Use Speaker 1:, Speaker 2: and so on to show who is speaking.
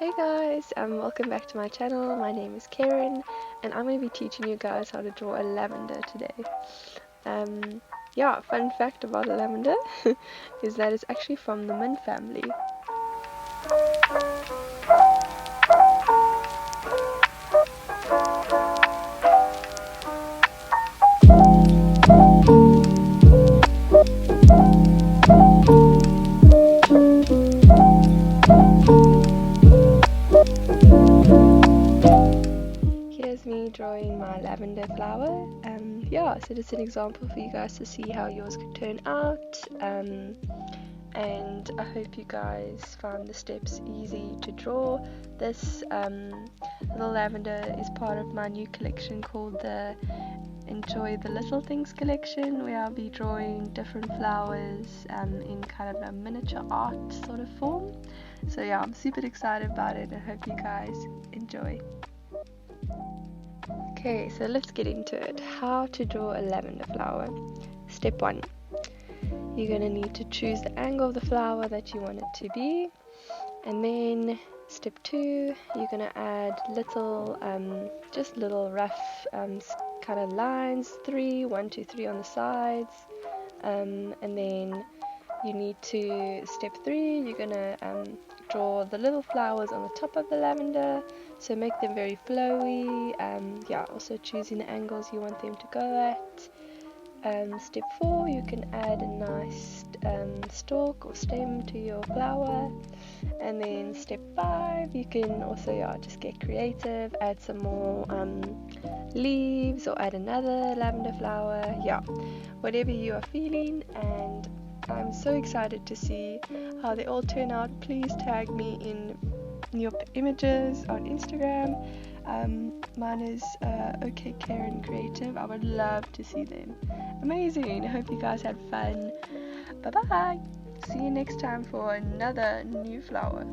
Speaker 1: Hey guys, welcome back to my channel. My name is Karen and I'm going to be teaching you guys how to draw a lavender today. Yeah, fun fact about a lavender is that it's actually from the mint family. Here's me drawing my lavender flower. Yeah, so it's an example for you guys to see how yours could turn out. And I hope you guys found the steps easy to draw. This little lavender is part of my new collection called the Enjoy the Little Things collection, where I'll be drawing different flowers in kind of a miniature art sort of form. So yeah, I'm super excited about it and hope you guys enjoy. Okay, so let's get into it. How to draw a lavender flower. Step 1. You're going to need to choose the angle of the flower that you want it to be. And then step 2, you're going to add little, just little rough kind of lines, 1, 2, 3 on the sides. And then you need to, step 3, you're going to draw the little flowers on the top of the lavender. So make them very flowy. Yeah, also choosing the angles you want them to go at. Step 4, you can add a nice stalk or stem to your flower. And then step 5, you can also just get creative, add some more leaves or add another lavender flower, whatever you are feeling. And I'm so excited to see how they all turn out. Please tag me in your images on Instagram. Mine is OK Karen Creative. I would love to see them. Amazing. I hope you guys had fun. Bye bye. See you next time for another new flower.